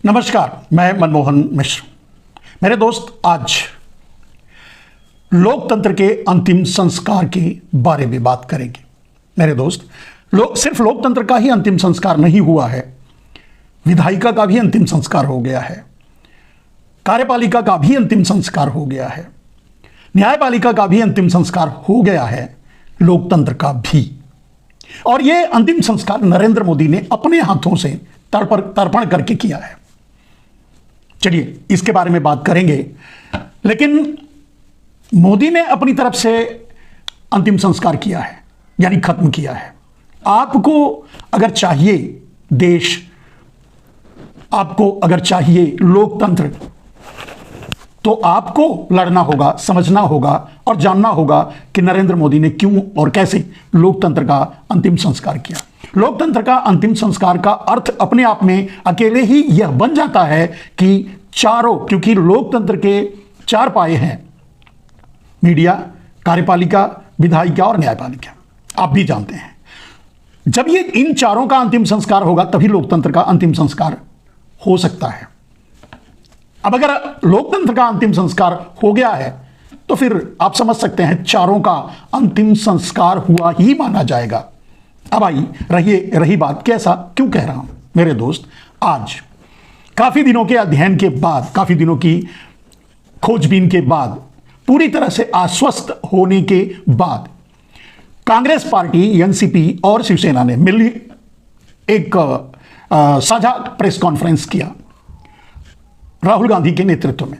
नमस्कार, मैं मनमोहन मिश्र। मेरे दोस्त, आज लोकतंत्र के अंतिम संस्कार के बारे में बात करेंगे। मेरे दोस्त, सिर्फ लोकतंत्र का ही अंतिम संस्कार नहीं हुआ है, विधायिका का भी अंतिम संस्कार हो गया है, कार्यपालिका का भी अंतिम संस्कार हो गया है, न्यायपालिका का भी अंतिम संस्कार हो गया है, लोकतंत्र का भी। और यह अंतिम संस्कार नरेंद्र मोदी ने अपने हाथों से तर्पण करके किया है। चलिए इसके बारे में बात करेंगे, लेकिन मोदी ने अपनी तरफ से अंतिम संस्कार किया है, यानी खत्म किया है। आपको अगर चाहिए देश, आपको अगर चाहिए लोकतंत्र, तो आपको लड़ना होगा, समझना होगा और जानना होगा कि नरेंद्र मोदी ने क्यों और कैसे लोकतंत्र का अंतिम संस्कार किया। लोकतंत्र का अंतिम संस्कार का अर्थ अपने आप में अकेले ही यह बन जाता है कि क्योंकि लोकतंत्र के चार पाए हैं, मीडिया, कार्यपालिका, विधायिका और न्यायपालिका। आप भी जानते हैं, जब ये इन चारों का अंतिम संस्कार होगा तभी लोकतंत्र का अंतिम संस्कार हो सकता है। अब अगर लोकतंत्र का अंतिम संस्कार हो गया है तो फिर आप समझ सकते हैं चारों का अंतिम संस्कार हुआ ही माना जाएगा। अब रही बात, कैसा क्यों कह रहा हूं मेरे दोस्त। आज काफी दिनों के अध्ययन के बाद, काफी दिनों की खोजबीन के बाद, पूरी तरह से आश्वस्त होने के बाद कांग्रेस पार्टी, एनसीपी और शिवसेना ने मिल एक साझा प्रेस कॉन्फ्रेंस किया राहुल गांधी के नेतृत्व में।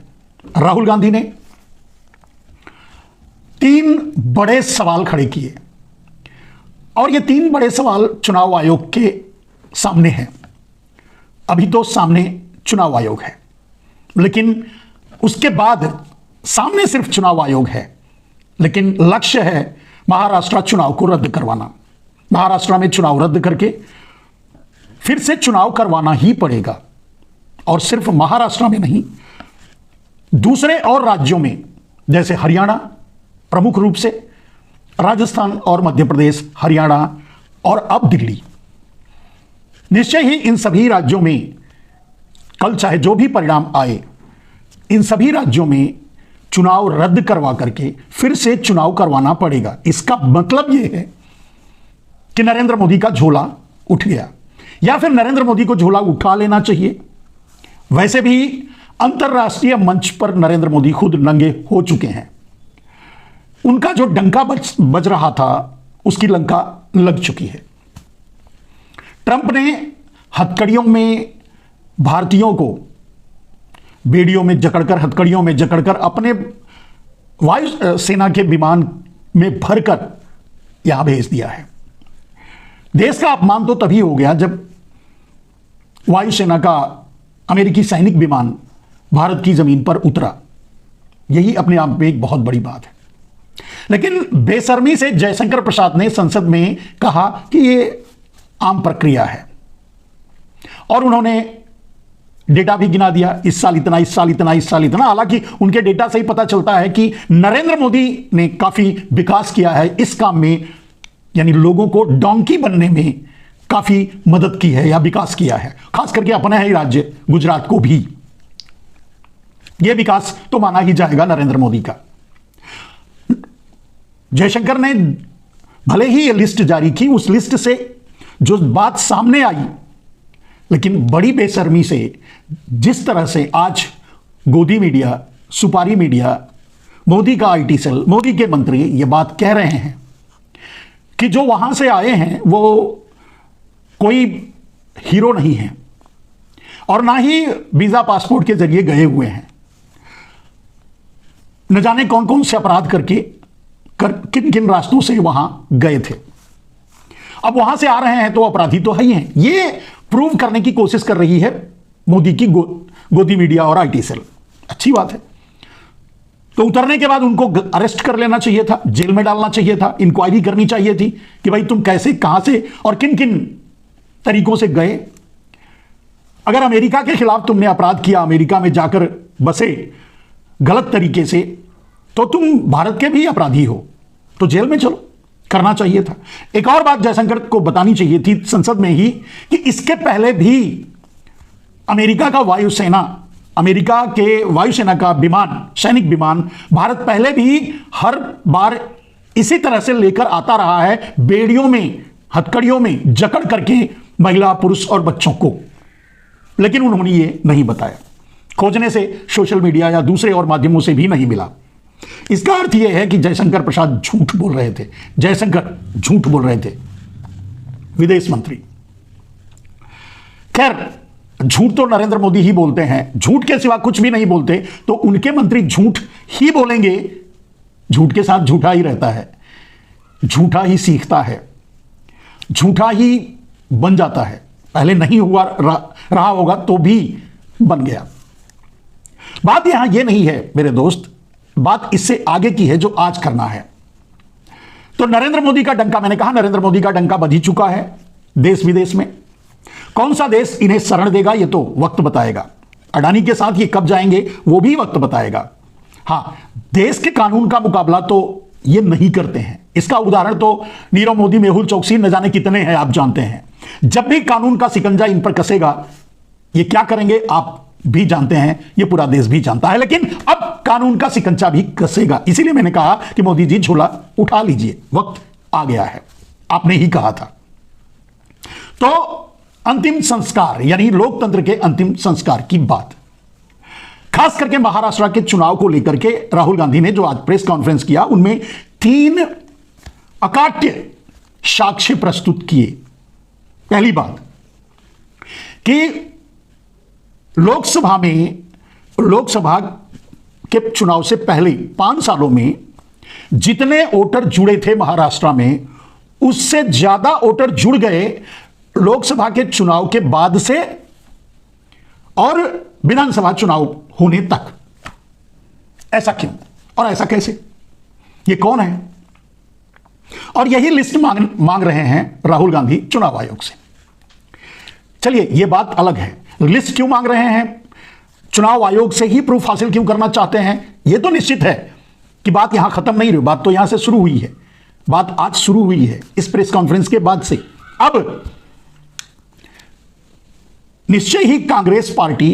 राहुल गांधी ने 3 बड़े सवाल खड़े किए और ये 3 बड़े सवाल चुनाव आयोग के सामने हैं। अभी तो सामने चुनाव आयोग है, लेकिन उसके बाद सामने सिर्फ चुनाव आयोग है, लेकिन लक्ष्य है महाराष्ट्र चुनाव को रद्द करवाना। महाराष्ट्र में चुनाव रद्द करके फिर से चुनाव करवाना ही पड़ेगा, और सिर्फ महाराष्ट्र में नहीं, दूसरे और राज्यों में जैसे हरियाणा, प्रमुख रूप से राजस्थान और मध्य प्रदेश, हरियाणा और अब दिल्ली, निश्चय ही इन सभी राज्यों में कल चाहे जो भी परिणाम आए, इन सभी राज्यों में चुनाव रद्द करवा करके फिर से चुनाव करवाना पड़ेगा। इसका मतलब यह है कि नरेंद्र मोदी का झोला उठ गया, या फिर नरेंद्र मोदी को झोला उठा लेना चाहिए। वैसे भी अंतर्राष्ट्रीय मंच पर नरेंद्र मोदी खुद नंगे हो चुके हैं। उनका जो डंका बज रहा था, उसकी लंका लग चुकी है। ट्रंप ने हथकड़ियों में भारतीयों को बेड़ियों में जकड़कर, हथकड़ियों में जकड़कर अपने वायु सेना के विमान में भरकर यहां भेज दिया है। देश का अपमान तो तभी हो गया जब वायुसेना का अमेरिकी सैनिक विमान भारत की जमीन पर उतरा। यही अपने आप में एक बहुत बड़ी बात है। लेकिन बेशर्मी से जयशंकर प्रसाद ने संसद में कहा कि यह आम प्रक्रिया है, और उन्होंने डेटा भी गिना दिया, इस साल इतना, इस साल इतना, इस साल इतना। हालांकि उनके डेटा से ही पता चलता है कि नरेंद्र मोदी ने काफी विकास किया है इस काम में, यानी लोगों को डोंकी बनने में काफी मदद की है या विकास किया है। खास करके अपने ही राज्य गुजरात को भी यह विकास तो माना ही जाएगा नरेंद्र मोदी का। जयशंकर ने भले ही यह लिस्ट जारी की, उस लिस्ट से जो बात सामने आई, लेकिन बड़ी बेशर्मी से जिस तरह से आज गोदी मीडिया, सुपारी मीडिया, मोदी का आईटी सेल, मोदी के मंत्री यह बात कह रहे हैं कि जो वहां से आए हैं वो कोई हीरो नहीं है और ना ही वीजा पासपोर्ट के जरिए गए हुए हैं, न जाने कौन कौन से अपराध करके किन किन रास्तों से वहां गए थे। अब वहां से आ रहे हैं तो अपराधी तो है ही हैं। ये प्रूव करने की कोशिश कर रही है मोदी की गोदी मीडिया और आईटी सेल। अच्छी बात है। तो उतरने के बाद उनको अरेस्ट कर लेना चाहिए था, जेल में डालना चाहिए था, इंक्वायरी करनी चाहिए थी कि भाई तुम कैसे, कहां से और किन किन तरीकों से गए। अगर अमेरिका के खिलाफ तुमने अपराध किया, अमेरिका में जाकर बसे गलत तरीके से, तो तुम भारत के भी अपराधी हो, तो जेल में चलो। करना चाहिए था। एक और बात जयशंकर को बतानी चाहिए थी संसद में ही कि इसके पहले भी अमेरिका का वायुसेना, अमेरिका के वायुसेना का विमान, सैनिक विमान भारत पहले भी हर बार इसी तरह से लेकर आता रहा है, बेड़ियों में, हथकड़ियों में जकड़ करके महिला, पुरुष और बच्चों को। लेकिन उन्होंने ये नहीं बताया, खोजने से सोशल मीडिया या दूसरे और माध्यमों से भी नहीं मिला। इसका अर्थ यह है कि जयशंकर प्रसाद झूठ बोल रहे थे, जयशंकर झूठ बोल रहे थे, विदेश मंत्री। खैर, झूठ तो नरेंद्र मोदी ही बोलते हैं, झूठ के सिवा कुछ भी नहीं बोलते, तो उनके मंत्री झूठ ही बोलेंगे। झूठ के साथ झूठा ही रहता है, झूठा ही सीखता है, झूठा ही बन जाता है। पहले नहीं हुआ रहा होगा तो भी बन गया। बात यहां यह नहीं है मेरे दोस्त, बात इससे आगे की है जो आज करना है। तो नरेंद्र मोदी का डंका, मैंने कहा नरेंद्र मोदी का डंका बज ही चुका है देश विदेश में। कौन सा देश इन्हें शरण देगा ये तो वक्त बताएगा, अडानी के साथ ये कब जाएंगे वो भी वक्त बताएगा। हां, देश के कानून का मुकाबला तो ये नहीं करते हैं। इसका उदाहरण तो नीरव मोदी, मेहुल चोकसी, न जाने कितने हैं, आप जानते हैं। जब भी कानून का सिकंजा इन पर कसेगा, ये क्या करेंगे आप भी जानते हैं, ये पूरा देश भी जानता है। लेकिन अब कानून का सिकंजा भी कसेगा, इसीलिए मैंने कहा कि मोदी जी झोला उठा लीजिए, वक्त आ गया है, आपने ही कहा था। तो अंतिम संस्कार यानी लोकतंत्र के अंतिम संस्कार की बात, खास करके महाराष्ट्र के चुनाव को लेकर के राहुल गांधी ने जो आज प्रेस कॉन्फ्रेंस किया, उनमें 3 अकाट्य साक्ष्य प्रस्तुत किए। पहली बात कि लोकसभा के चुनाव से पहले 5 सालों में जितने वोटर जुड़े थे महाराष्ट्र में, उससे ज्यादा वोटर जुड़ गए लोकसभा के चुनाव के बाद से और विधानसभा चुनाव होने तक। ऐसा क्यों और ऐसा कैसे? ये कौन है? और यही लिस्ट मांग रहे हैं राहुल गांधी चुनाव आयोग से। चलिए, यह बात अलग है, लिस्ट क्यों मांग रहे हैं, चुनाव आयोग से ही प्रूफ हासिल क्यों करना चाहते हैं, यह तो निश्चित है कि बात यहां खत्म नहीं रही, बात तो यहां से शुरू हुई है, बात आज शुरू हुई है इस प्रेस कॉन्फ्रेंस के बाद से। अब निश्चय ही कांग्रेस पार्टी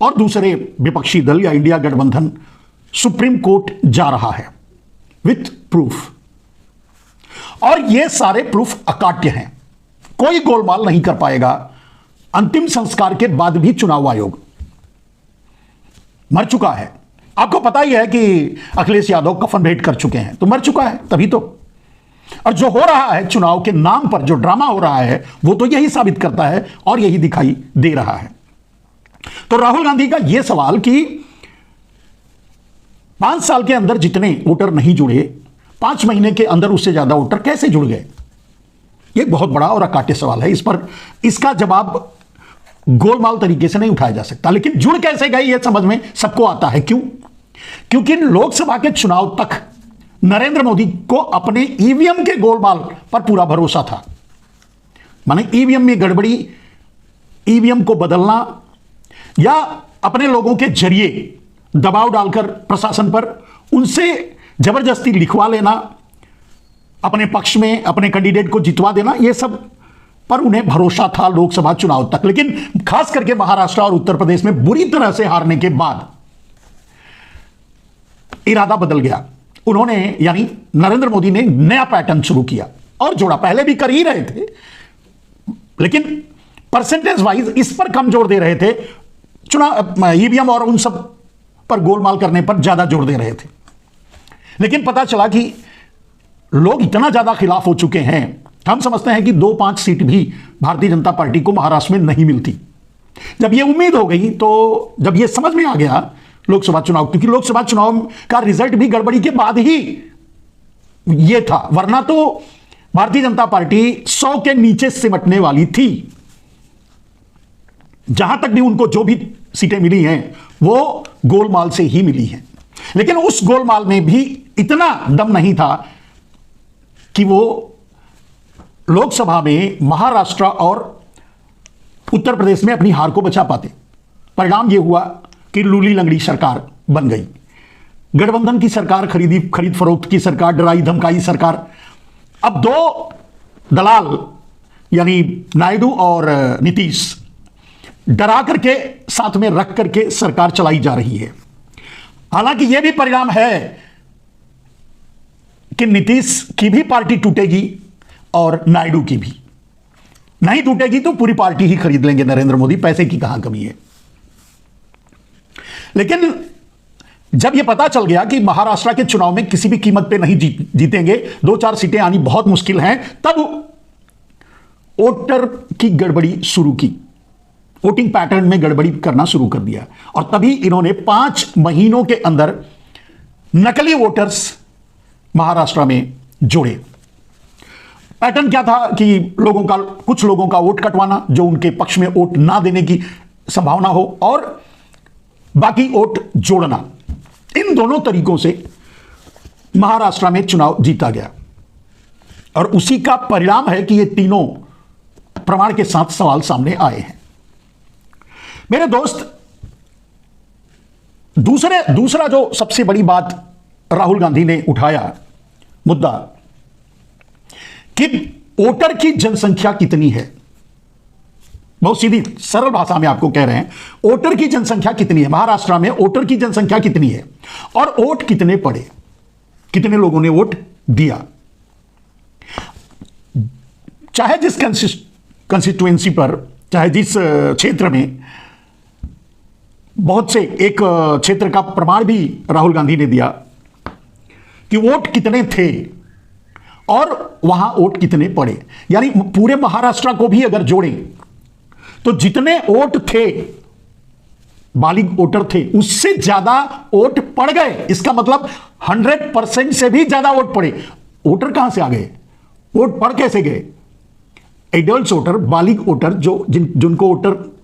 और दूसरे विपक्षी दल या इंडिया गठबंधन सुप्रीम कोर्ट जा रहा है विथ प्रूफ, और ये सारे प्रूफ अकाट्य हैं, कोई गोलमाल नहीं कर पाएगा। अंतिम संस्कार के बाद भी चुनाव आयोग मर चुका है। आपको पता ही है कि अखिलेश यादव कफन भेंट कर चुके हैं, तो मर चुका है तभी तो। और जो हो रहा है चुनाव के नाम पर, जो ड्रामा हो रहा है, वो तो यही साबित करता है और यही दिखाई दे रहा है। तो राहुल गांधी का यह सवाल कि 5 साल के अंदर जितने वोटर नहीं जुड़े, 5 महीने के अंदर उससे ज्यादा वोटर कैसे जुड़ गए, यह बहुत बड़ा और अकाट्य सवाल है। इस पर इसका जवाब गोलमाल तरीके से नहीं उठाया जा सकता। लेकिन जुड़ कैसे गए यह समझ में सबको आता है। क्यों? क्योंकि लोकसभा के चुनाव तक नरेंद्र मोदी को अपने ईवीएम के गोलमाल पर पूरा भरोसा था। माने ईवीएम में गड़बड़ी, ईवीएम को बदलना या अपने लोगों के जरिए दबाव डालकर प्रशासन पर उनसे जबरदस्ती लिखवा लेना, अपने पक्ष में अपने कैंडिडेट को जितवा देना, यह सब पर उन्हें भरोसा था लोकसभा चुनाव तक। लेकिन खास करके महाराष्ट्र और उत्तर प्रदेश में बुरी तरह से हारने के बाद इरादा बदल गया। उन्होंने यानी नरेंद्र मोदी ने नया पैटर्न शुरू किया और जोड़ा। पहले भी कर ही रहे थे, लेकिन परसेंटेज वाइज इस पर कम जोर दे रहे थे, चुनाव ईवीएम और उन सब पर गोलमाल करने पर ज्यादा जोर दे रहे थे। लेकिन पता चला कि लोग इतना ज्यादा खिलाफ हो चुके हैं, हम समझते हैं कि 2-5 सीट भी भारतीय जनता पार्टी को महाराष्ट्र में नहीं मिलती। जब यह उम्मीद हो गई, तो जब यह समझ में आ गया लोकसभा चुनाव, क्योंकि लोकसभा चुनाव का रिजल्ट भी गड़बड़ी के बाद ही यह था, वरना तो भारतीय जनता पार्टी 100 के नीचे सिमटने वाली थी। जहां तक भी उनको जो भी सीटें मिली हैं वो गोलमाल से ही मिली हैं। लेकिन उस गोलमाल में भी इतना दम नहीं था कि वो लोकसभा में महाराष्ट्र और उत्तर प्रदेश में अपनी हार को बचा पाते। परिणाम यह हुआ कि लूली लंगड़ी सरकार बन गई, गठबंधन की सरकार, खरीद फरोख्त की सरकार, डराई धमकाई सरकार। अब 2 दलाल यानी नायडू और नीतीश, डरा करके साथ में रख करके सरकार चलाई जा रही है। हालांकि यह भी परिणाम है कि नीतीश की भी पार्टी टूटेगी और नायडू की भी। नहीं टूटेगी तो पूरी पार्टी ही खरीद लेंगे नरेंद्र मोदी, पैसे की कहां कमी है। लेकिन जब यह पता चल गया कि महाराष्ट्र के चुनाव में किसी भी कीमत पे नहीं जीतेंगे, 2-4 सीटें आनी बहुत मुश्किल हैं, तब वोटर की गड़बड़ी शुरू की, वोटिंग पैटर्न में गड़बड़ी करना शुरू कर दिया। और तभी इन्होंने 5 महीनों के अंदर नकली वोटर्स महाराष्ट्र में जोड़े। पैटर्न क्या था कि कुछ लोगों का वोट कटवाना, जो उनके पक्ष में वोट ना देने की संभावना हो, और बाकी वोट जोड़ना। इन दोनों तरीकों से महाराष्ट्र में चुनाव जीता गया और उसी का परिणाम है कि ये तीनों प्रमाण के साथ सवाल सामने आए हैं। मेरे दोस्त, दूसरा जो सबसे बड़ी बात राहुल गांधी ने उठाया मुद्दा कि वोटर की जनसंख्या कितनी है। बहुत सीधी सरल भाषा में आपको कह रहे हैं, वोटर की जनसंख्या कितनी है, महाराष्ट्र में वोटर की जनसंख्या कितनी है और वोट कितने पड़े, कितने लोगों ने वोट दिया। चाहे जिस कंस्टिट्यूएंसी पर, चाहे जिस क्षेत्र में, बहुत से एक क्षेत्र का प्रमाण भी राहुल गांधी ने दिया कि वोट कितने थे और वहां वोट कितने पड़े। यानी पूरे महाराष्ट्र को भी अगर जोड़ें तो जितने वोट थे, बालिग वोटर थे, उससे ज्यादा वोट पड़ गए। इसका मतलब 100% से भी ज्यादा वोट पड़े। वोटर कहां से आ गए, वोट पड़ कैसे गए? एडल्ट वोटर, बालिग वोटर, जिनको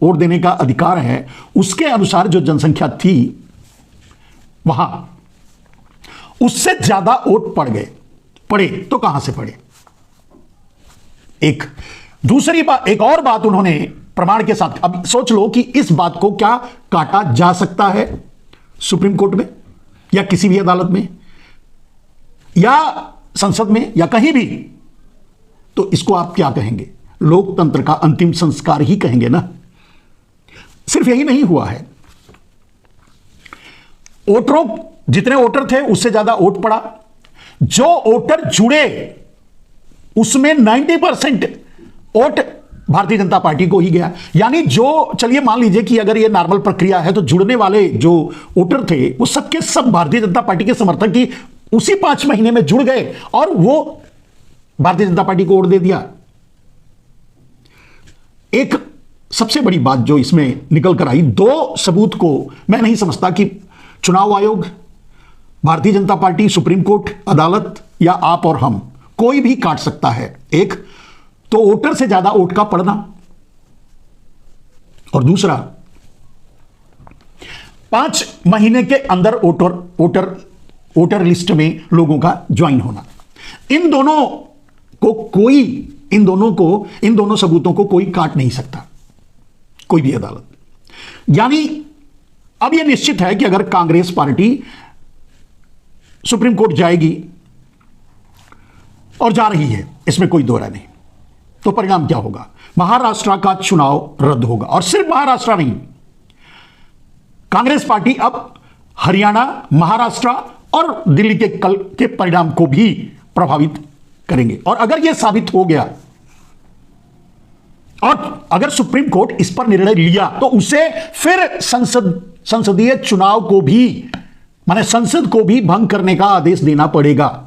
वोट देने का अधिकार है, उसके अनुसार जो जनसंख्या थी वहां, उससे ज्यादा वोट पड़े तो कहां से पड़े? एक और बात उन्होंने प्रमाण के साथ, अब सोच लो कि इस बात को क्या काटा जा सकता है सुप्रीम कोर्ट में या किसी भी अदालत में या संसद में या कहीं भी, तो इसको आप क्या कहेंगे? लोकतंत्र का अंतिम संस्कार ही कहेंगे ना। सिर्फ यही नहीं हुआ है, जितने वोटर थे उससे ज्यादा वोट पड़ा। जो वोटर जुड़े उसमें 90% वोट भारतीय जनता पार्टी को ही गया। यानी जो, चलिए मान लीजिए कि अगर ये नॉर्मल प्रक्रिया है तो जुड़ने वाले जो वोटर थे वो सबके सब भारतीय जनता पार्टी के समर्थक ही उसी 5 महीने में जुड़ गए और वो भारतीय जनता पार्टी को वोट दे दिया। एक सबसे बड़ी बात जो इसमें निकल कर आई, 2 सबूत को मैं नहीं समझता कि चुनाव आयोग, Bharatiya Janata party, supreme court, अदालत या आप और हम, कोई भी काट सकता है। एक तो वोटर से ज्यादा वोट का पड़ना, और दूसरा 5 महीने के अंदर वोटर लिस्ट में लोगों का ज्वाइन होना। इन दोनों सबूतों को कोई काट नहीं सकता, कोई भी अदालत। यानी अब यह निश्चित है कि अगर कांग्रेस पार्टी सुप्रीम कोर्ट जाएगी, और जा रही है, इसमें कोई दो राय नहीं, तो परिणाम क्या होगा? महाराष्ट्र का चुनाव रद्द होगा। और सिर्फ महाराष्ट्र नहीं, कांग्रेस पार्टी अब हरियाणा, महाराष्ट्र और दिल्ली के कल के परिणाम को भी प्रभावित करेंगे। और अगर यह साबित हो गया और अगर सुप्रीम कोर्ट इस पर निर्णय लिया तो उसे फिर संसदीय चुनाव को भी, माने संसद को भी भंग करने का आदेश देना पड़ेगा।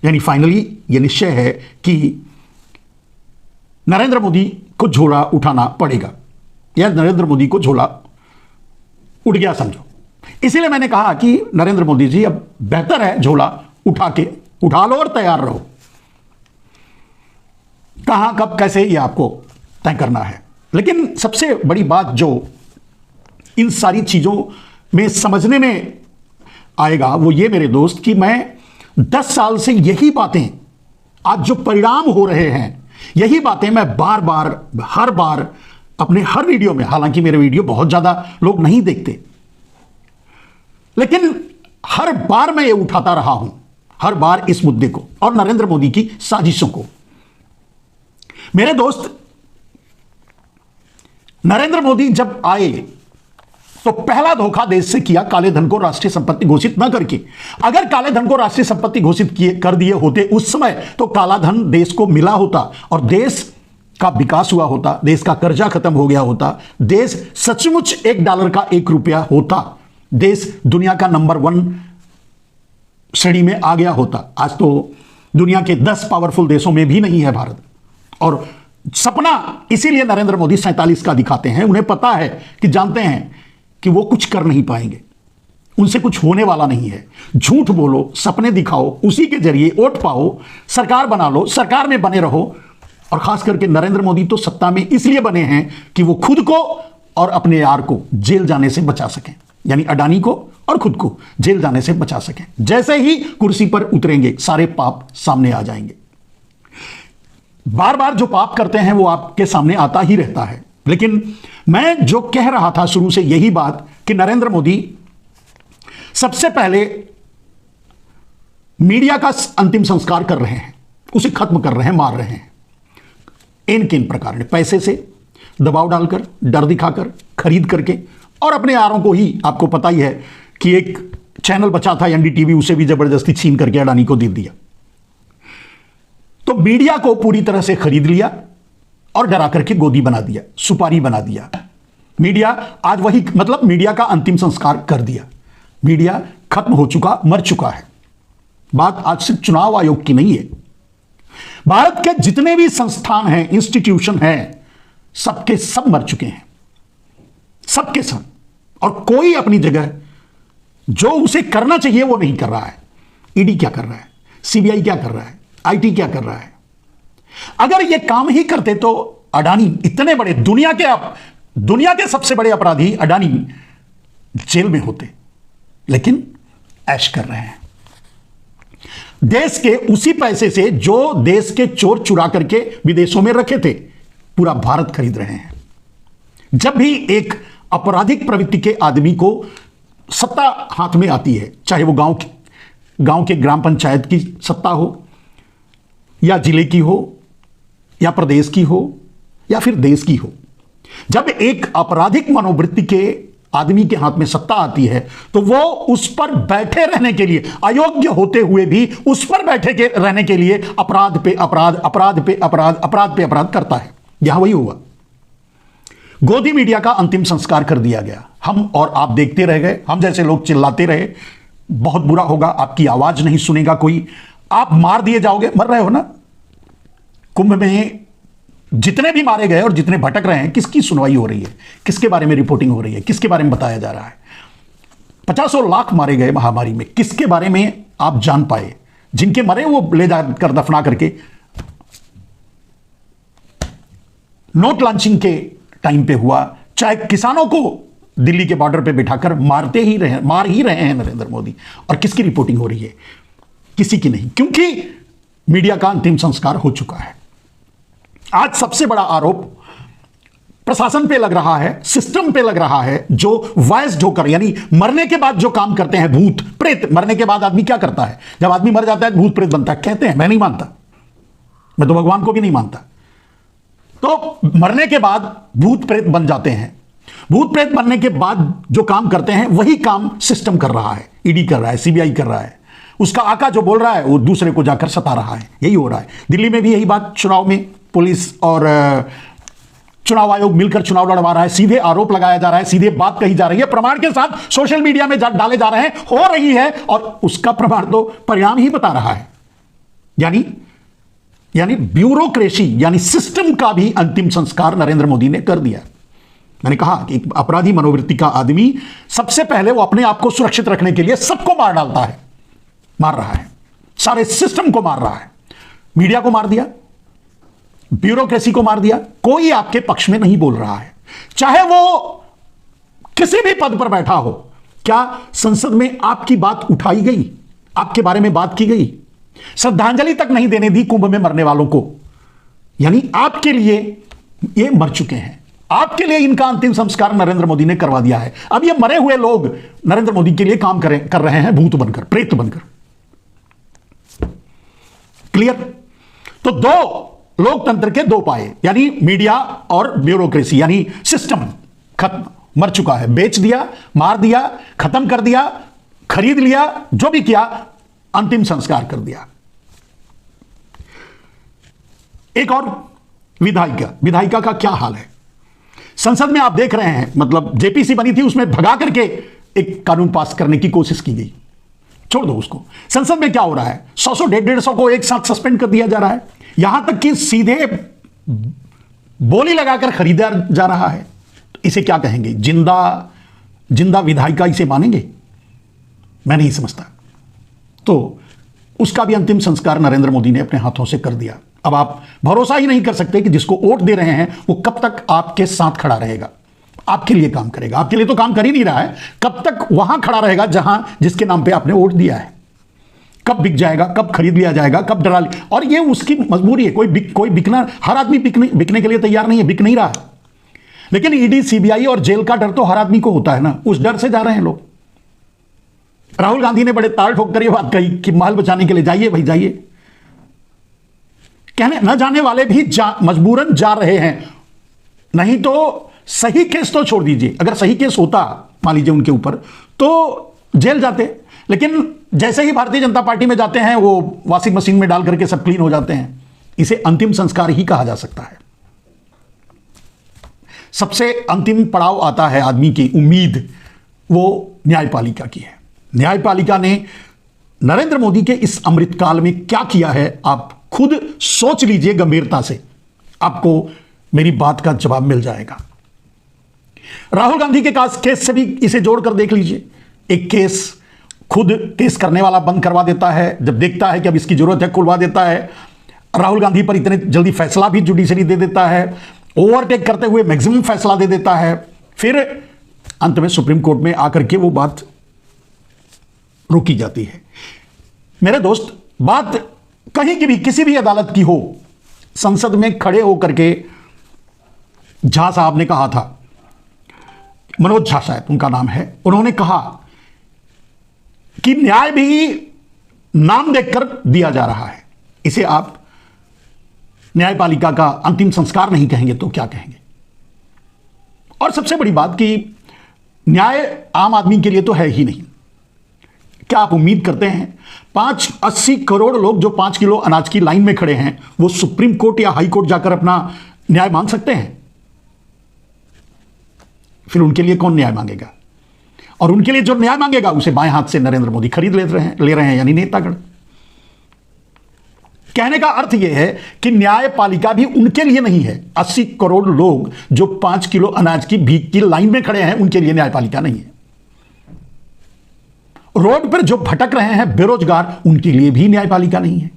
यानी फाइनली यह निश्चय है कि नरेंद्र मोदी को झोला उठाना पड़ेगा, या नरेंद्र मोदी को झोला उठ गया समझो। इसीलिए मैंने कहा कि नरेंद्र मोदी जी अब बेहतर है झोला उठा लो और तैयार रहो। कहां, कब, कैसे, ये आपको तय करना है। लेकिन सबसे बड़ी बात जो इन सारी चीजों में समझने में आएगा वो ये मेरे दोस्त, कि मैं 10 साल से यही बातें, आज जो परिणाम हो रहे हैं, यही बातें मैं हर बार अपने हर वीडियो में, हालांकि मेरे वीडियो बहुत ज्यादा लोग नहीं देखते, लेकिन हर बार मैं ये उठाता रहा हूं, हर बार इस मुद्दे को और नरेंद्र मोदी की साजिशों को। मेरे दोस्त, नरेंद्र मोदी जब आए तो पहला धोखा देश से किया काले धन को राष्ट्रीय संपत्ति घोषित न करके। अगर काले धन को राष्ट्रीय संपत्ति घोषित कर दिए होते उस समय तो काला धन देश को मिला होता और देश का विकास हुआ होता, देश का कर्जा खत्म हो गया होता, देश सचमुच $1 का $1 होता, देश दुनिया का नंबर 1 श्रेणी में आ गया होता। आज तो दुनिया के 10 पावरफुल देशों में भी नहीं है भारत। और सपना इसीलिए नरेंद्र मोदी 47 का दिखाते हैं। उन्हें पता है कि जानते हैं कि वो कुछ कर नहीं पाएंगे, उनसे कुछ होने वाला नहीं है। झूठ बोलो, सपने दिखाओ, उसी के जरिए वोट पाओ, सरकार बना लो, सरकार में बने रहो। और खास करके नरेंद्र मोदी तो सत्ता में इसलिए बने हैं कि वो खुद को और अपने यार को जेल जाने से बचा सकें, यानी अडानी को और खुद को जेल जाने से बचा सकें। जैसे ही कुर्सी पर उतरेंगे सारे पाप सामने आ जाएंगे। बार बार जो पाप करते हैं वो आपके सामने आता ही रहता है। लेकिन मैं जो कह रहा था शुरू से यही बात कि नरेंद्र मोदी सबसे पहले मीडिया का अंतिम संस्कार कर रहे हैं, उसे खत्म कर रहे हैं, मार रहे हैं। इन किन प्रकार, पैसे से दबाव डालकर, डर दिखाकर, खरीद करके, और अपने यारों को ही, आपको पता ही है कि एक चैनल बचा था एनडीटीवी, उसे भी जबरदस्ती छीन करके अडानी को दे दिया। तो मीडिया को पूरी तरह से खरीद लिया और डरा करके गोदी बना दिया, सुपारी बना दिया। मीडिया आज वही, मतलब मीडिया का अंतिम संस्कार कर दिया। मीडिया खत्म हो चुका, मर चुका है। बात आज सिर्फ चुनाव आयोग की नहीं है, भारत के जितने भी संस्थान हैं, इंस्टीट्यूशन हैं, सबके सब मर चुके हैं, सबके सब। और कोई अपनी जगह जो उसे करना चाहिए वो नहीं कर रहा है। ईडी क्या कर रहा है, सीबीआई क्या कर रहा है, आईटी क्या कर रहा है। अगर ये काम ही करते तो अडानी, इतने बड़े दुनिया के सबसे बड़े अपराधी अडानी जेल में होते। लेकिन ऐश कर रहे हैं देश के उसी पैसे से जो देश के चोर चुरा करके विदेशों में रखे थे, पूरा भारत खरीद रहे हैं। जब भी एक आपराधिक प्रवृत्ति के आदमी को सत्ता हाथ में आती है, चाहे वो गांव के ग्राम पंचायत की सत्ता हो, या जिले की हो, या प्रदेश की हो, या फिर देश की हो, जब एक आपराधिक मनोवृत्ति के आदमी के हाथ में सत्ता आती है तो वो उस पर बैठे रहने के लिए, अयोग्य होते हुए भी उस पर बैठे के रहने के लिए अपराध पे अपराध, अपराध पे अपराध, अपराध पे अपराध करता है। यहां वही हुआ। गोदी मीडिया का अंतिम संस्कार कर दिया गया। हम और आप देखते रह गए, हम जैसे लोग चिल्लाते रहे। बहुत बुरा होगा, आपकी आवाज नहीं सुनेगा कोई, आप मार दिए जाओगे, मर रहे हो ना। कुंभ में जितने भी मारे गए और जितने भटक रहे हैं, किसकी सुनवाई हो रही है, किसके बारे में रिपोर्टिंग हो रही है, किसके बारे में बताया जा रहा है। 50 लाख मारे गए महामारी में, किसके बारे में आप जान पाए। जिनके मरे वो ले जाकर दफना करके नोट लॉन्चिंग के टाइम पे हुआ, चाहे किसानों को दिल्ली के बॉर्डर पे बिठाकर मार ही रहे हैं नरेंद्र मोदी। और किसकी रिपोर्टिंग हो रही है, किसी की नहीं, क्योंकि मीडिया का अंतिम संस्कार हो चुका है। आज सबसे बड़ा आरोप प्रशासन पे लग रहा है, सिस्टम पे लग रहा है, जो वॉइस ढोकर, यानी मरने के बाद जो काम करते हैं भूत प्रेत। मरने के बाद आदमी क्या करता है, जब आदमी मर जाता है भूत प्रेत बनता है, कहते हैं। मैं नहीं मानता, मैं तो भगवान को भी नहीं मानता। तो मरने के बाद भूत प्रेत बन जाते हैं। भूत प्रेत बनने के बाद जो काम करते हैं वही काम सिस्टम कर रहा है, ईडी कर रहा है, सीबीआई कर रहा है। उसका आका जो बोल रहा है वो दूसरे को जाकर सता रहा है। यही हो रहा है दिल्ली में भी। यही बात चुनाव में पुलिस और चुनाव आयोग मिलकर चुनाव लड़वा रहा है। सीधे आरोप लगाया जा रहा है, सीधे बात कही जा रही है, प्रमाण के साथ सोशल मीडिया में डाले जा रहे हैं, हो रही है। और उसका प्रमाण तो परिणाम ही बता रहा है। यानी ब्यूरोक्रेसी, यानी सिस्टम का भी अंतिम संस्कार नरेंद्र मोदी ने कर दिया। मैंने कहा कि अपराधी मनोवृत्ति का आदमी सबसे पहले वो अपने आप को सुरक्षित रखने के लिए सबको मार डालता है, मार रहा है, सारे सिस्टम को मार रहा है। मीडिया को मार दिया, ब्यूरोक्रेसी को मार दिया। कोई आपके पक्ष में नहीं बोल रहा है, चाहे वो किसी भी पद पर बैठा हो। क्या संसद में आपकी बात उठाई गई, आपके बारे में बात की गई? श्रद्धांजलि तक नहीं देने दी कुंभ में मरने वालों को। यानी आपके लिए ये मर चुके हैं, आपके लिए इनका अंतिम संस्कार नरेंद्र मोदी ने करवा दिया है। अब ये मरे हुए लोग नरेंद्र मोदी के लिए काम कर रहे हैं, भूत बनकर, प्रेत बनकर। क्लियर? तो दो लोकतंत्र के दो पाए, यानी मीडिया और ब्यूरोक्रेसी, यानी सिस्टम खत्म, मर चुका है। बेच दिया, मार दिया, खत्म कर दिया, खरीद लिया, जो भी किया, अंतिम संस्कार कर दिया। एक और विधायिका का क्या हाल है? संसद में आप देख रहे हैं, मतलब जेपीसी बनी थी, उसमें भगा करके एक कानून पास करने की कोशिश की गई। छोड़ दो उसको। संसद में क्या हो रहा है? 100 150 को एक साथ सस्पेंड कर दिया जा रहा है, यहां तक कि सीधे बोली लगाकर खरीदा जा रहा है। तो इसे क्या कहेंगे? जिंदा विधायिका इसे मानेंगे? मैं नहीं समझता। तो उसका भी अंतिम संस्कार नरेंद्र मोदी ने अपने हाथों से कर दिया। अब आप भरोसा ही नहीं कर सकते कि जिसको वोट दे रहे हैं वो कब तक आपके साथ खड़ा रहेगा, आपके लिए काम करेगा। आपके लिए तो काम कर ही नहीं रहा है, कब तक वहां खड़ा रहेगा जहां जिसके नाम पे आपने वोट दिया है? कब बिक जाएगा, कब खरीद लिया जाएगा, कब डरा लिया? और ये उसकी मजबूरी है। कोई बिकना, हर आदमी बिकने के लिए तैयार नहीं है, बिक नहीं रहा है। लेकिन ईडी, सीबीआई और जेल का डर तो हर आदमी को होता है ना, उस डर से जा रहे हैं लोग। राहुल गांधी ने बड़े ताल ठोक कर ये बात कही कि महल बचाने के लिए जाइए भाई, जाइए। कहने न जाने वाले भी मजबूरन जा रहे हैं। नहीं तो सही केस तो छोड़ दीजिए, अगर सही केस होता मान लीजिए उनके ऊपर, तो जेल जाते। लेकिन जैसे ही भारतीय जनता पार्टी में जाते हैं, वो वॉशिंग मशीन में डाल करके सब क्लीन हो जाते हैं। इसे अंतिम संस्कार ही कहा जा सकता है। सबसे अंतिम पड़ाव आता है आदमी की उम्मीद, वो न्यायपालिका की है। न्यायपालिका ने नरेंद्र मोदी के इस अमृतकाल में क्या किया है, आप खुद सोच लीजिए गंभीरता से, आपको मेरी बात का जवाब मिल जाएगा। राहुल गांधी के केस से भी इसे जोड़कर देख लीजिए। एक केस खुद केस करने वाला बंद करवा देता है, जब देखता है कि अब इसकी जरूरत है खुलवा देता है। राहुल गांधी पर इतने जल्दी फैसला भी जुडिशरी दे देता है, ओवरटेक करते हुए मैक्सिमम फैसला दे देता है। फिर अंत में सुप्रीम कोर्ट में आकर के वो बात रोकी जाती है। मेरे दोस्त, बात कहीं की भी किसी भी अदालत की हो, संसद में खड़े होकर के झा साहब ने कहा था, मनोज झा शायद उनका नाम है, उन्होंने कहा कि न्याय भी नाम देखकर दिया जा रहा है। इसे आप न्यायपालिका का अंतिम संस्कार नहीं कहेंगे तो क्या कहेंगे? और सबसे बड़ी बात कि न्याय आम आदमी के लिए तो है ही नहीं। क्या आप उम्मीद करते हैं 80 करोड़ लोग जो 5 किलो अनाज की लाइन में खड़े हैं, वो सुप्रीम कोर्ट या हाई कोर्ट जाकर अपना न्याय मांग सकते हैं? फिर उनके लिए कौन न्याय मांगेगा? और उनके लिए जो न्याय मांगेगा उसे बाएं हाथ से नरेंद्र मोदी खरीद ले रहे हैं, यानी नेतागण। कहने का अर्थ यह है कि न्यायपालिका भी उनके लिए नहीं है। 80 करोड़ लोग जो 5 किलो अनाज की भीख की लाइन में खड़े हैं, उनके लिए न्यायपालिका नहीं है। रोड पर जो भटक रहे हैं बेरोजगार, उनके लिए भी न्यायपालिका नहीं है।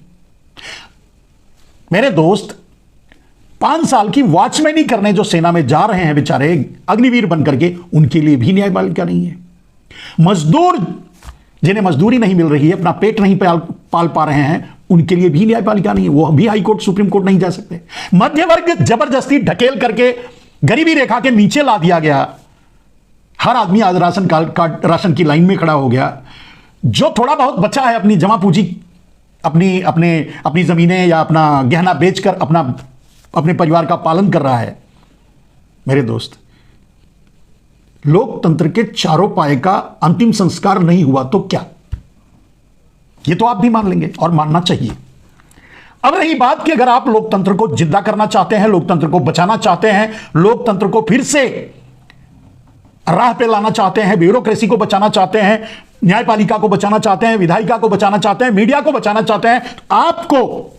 मेरे दोस्त, 5 साल की वॉचमैनी करने जो सेना में जा रहे हैं बेचारे अग्निवीर बनकर के, उनके लिए भी न्यायपालिका नहीं है। मजदूर जिन्हें मजदूरी नहीं मिल रही है, अपना पेट नहीं पाल पा रहे हैं, उनके लिए भी न्यायपालिका नहीं है। वो भी हाई कोर्ट, सुप्रीम कोर्ट नहीं जा सकते। मध्य वर्ग जबरदस्ती ढकेल करके गरीबी रेखा के नीचे ला दिया गया। हर आदमी आज राशन की लाइन में खड़ा हो गया। जो थोड़ा बहुत बचा है अपनी जमा पूंजी, अपनी जमीनें या अपना गहना बेचकर अपने परिवार का पालन कर रहा है। मेरे दोस्त, लोकतंत्र के चारों पाए का अंतिम संस्कार नहीं हुआ तो क्या? ये तो आप भी मान लेंगे और मानना चाहिए। अब रही बात कि अगर आप लोकतंत्र को जिंदा करना चाहते हैं, लोकतंत्र को बचाना चाहते हैं, लोकतंत्र को फिर से राह पे लाना चाहते हैं, ब्यूरोक्रेसी को बचाना चाहते हैं, न्यायपालिका को बचाना चाहते हैं, विधायिका को बचाना चाहते हैं, मीडिया को बचाना चाहते हैं, तो आपको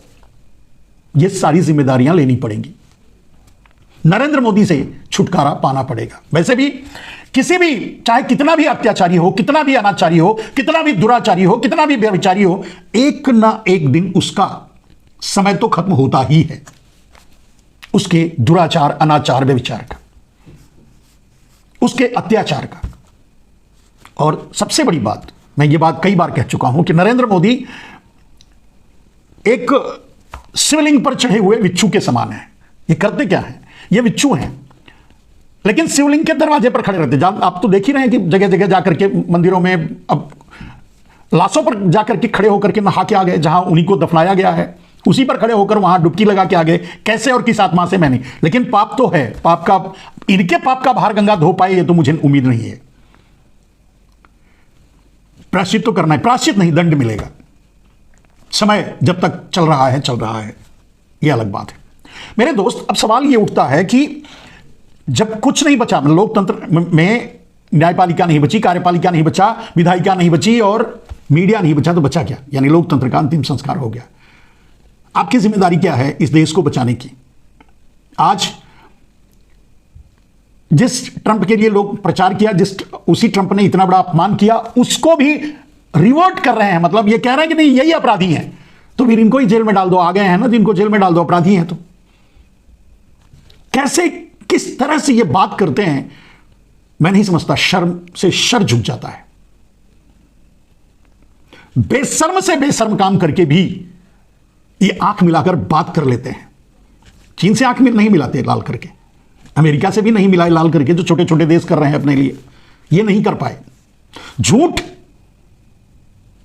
ये सारी जिम्मेदारियां लेनी पड़ेंगी। नरेंद्र मोदी से छुटकारा पाना पड़ेगा। वैसे भी किसी भी, चाहे कितना भी अत्याचारी हो, कितना भी अनाचारी हो, कितना भी दुराचारी हो, कितना भी व्यभिचारी हो, एक ना एक दिन उसका समय तो खत्म होता ही है, उसके दुराचार, अनाचार, व्यभिचार का, उसके अत्याचार का। और सबसे बड़ी बात, मैं ये बात कई बार कह चुका हूं कि नरेंद्र मोदी एक शिवलिंग पर चढ़े हुए बिच्छू के समान है। ये करते क्या है? ये बिच्छू हैं, लेकिन शिवलिंग के दरवाजे पर खड़े रहते। आप तो देख ही रहे हैं कि जगह जगह जाकर के मंदिरों में अब लाशों पर जाकर के खड़े होकर के नहा के आ गए, जहां उन्हीं को दफनाया गया है, उसी पर खड़े होकर वहां डुबकी लगा के आगे कैसे और किस आत्मा से मैं नहीं। लेकिन पाप तो है, पाप का, इनके पाप का भार गंगा धो पाए ये तो मुझे उम्मीद नहीं है। प्रायश्चित तो करना है, प्रायश्चित नहीं दंड मिलेगा। समय जब तक चल रहा है ये अलग बात है। मेरे दोस्त, अब सवाल ये उठता है कि जब कुछ नहीं बचा, लोकतंत्र में न्यायपालिका नहीं बची, कार्यपालिका नहीं बचा, विधायिका नहीं बची और मीडिया नहीं बचा, तो बचा क्या? यानी लोकतंत्र का अंतिम संस्कार हो गया। आपकी जिम्मेदारी क्या है इस देश को बचाने की? आज जिस ट्रंप के लिए लोग प्रचार किया, उसी ट्रंप ने इतना बड़ा अपमान किया, उसको भी रिवर्ट कर रहे हैं। मतलब ये कह रहे हैं कि नहीं यही अपराधी हैं, तो फिर इनको ही जेल में डाल दो। आ गए हैं ना, तो इनको जेल में डाल दो, अपराधी हैं तो। कैसे, किस तरह से ये बात करते हैं, मैं नहीं समझता। शर्म से शर झुक जाता है। बेशर्म से बेशर्म काम करके भी ये आंख मिलाकर बात कर लेते हैं। चीन से आंख में नहीं मिलाते लाल करके, अमेरिका से भी नहीं मिलाए लाल करके, जो छोटे छोटे देश कर रहे हैं अपने लिए, ये नहीं कर पाए। झूठ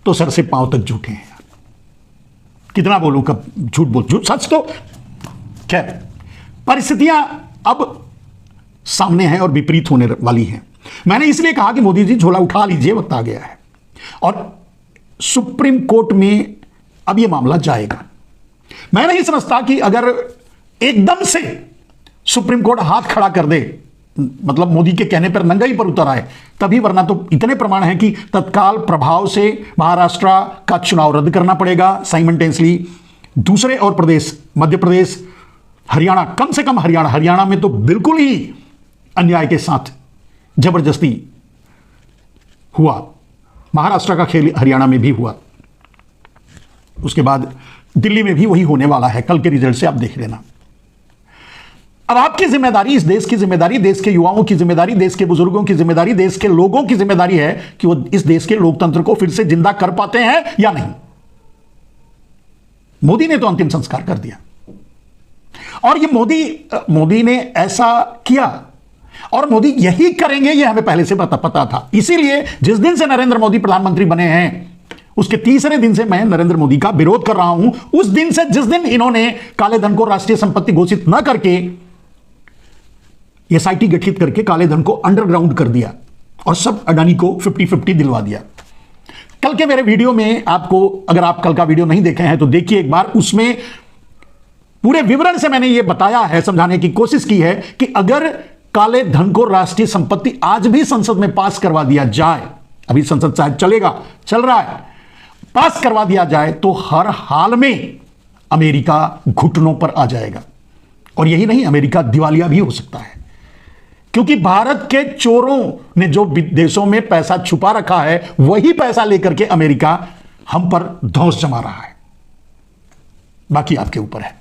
तो सर से पांव तक झूठे हैं। कितना बोलूं, कब झूठ बोल, झूठ सच तो खैर परिस्थितियां अब सामने हैं और विपरीत होने वाली हैं। मैंने इसलिए कहा कि मोदी जी झोला उठा लीजिए, वक्त आ गया है। और सुप्रीम कोर्ट में अब यह मामला जाएगा। मैं नहीं समझता कि अगर एकदम से सुप्रीम कोर्ट हाथ खड़ा कर दे, मतलब मोदी के कहने पर नंगाई पर उतर आए तभी, वरना तो इतने प्रमाण हैं कि तत्काल प्रभाव से महाराष्ट्र का चुनाव रद्द करना पड़ेगा साइमल्टेनियसली। दूसरे और प्रदेश, मध्य प्रदेश, हरियाणा, कम से कम हरियाणा में तो बिल्कुल ही अन्याय के साथ जबरदस्ती हुआ। महाराष्ट्र का खेल हरियाणा में भी हुआ, उसके बाद दिल्ली में भी वही होने वाला है। कल के रिजल्ट से आप देख लेना। अब आपकी जिम्मेदारी, इस देश की जिम्मेदारी, देश के युवाओं की जिम्मेदारी, देश के बुजुर्गों की जिम्मेदारी, देश के लोगों की जिम्मेदारी है कि वो इस देश के लोकतंत्र को फिर से जिंदा कर पाते हैं या नहीं। मोदी ने तो अंतिम संस्कार कर दिया, और ये मोदी ने ऐसा किया और मोदी यही करेंगे, ये हमें पहले से पता था। इसीलिए जिस दिन से नरेंद्र मोदी प्रधानमंत्री बने हैं, उसके तीसरे दिन से मैं नरेंद्र मोदी का विरोध कर रहा हूं। उस दिन से, जिस दिन इन्होंने काले धन को राष्ट्रीय संपत्ति घोषित न करके एसआईटी गठित करके काले धन को अंडरग्राउंड कर दिया और सब अडानी को 50-50 दिलवा दिया। कल के मेरे वीडियो में आपको, अगर आप कल का वीडियो नहीं देखे हैं तो देखिए एक बार, उसमें पूरे विवरण से मैंने ये बताया है, समझाने की कोशिश की है कि अगर काले धन को राष्ट्रीय संपत्ति आज भी संसद में पास करवा दिया जाए, अभी संसद शायद चल रहा है, पास करवा दिया जाए तो हर हाल में अमेरिका घुटनों पर आ जाएगा। और यही नहीं, अमेरिका दिवालिया भी हो सकता है, क्योंकि भारत के चोरों ने जो विदेशों में पैसा छुपा रखा है, वही पैसा लेकर के अमेरिका हम पर धौंस जमा रहा है। बाकी आपके ऊपर है।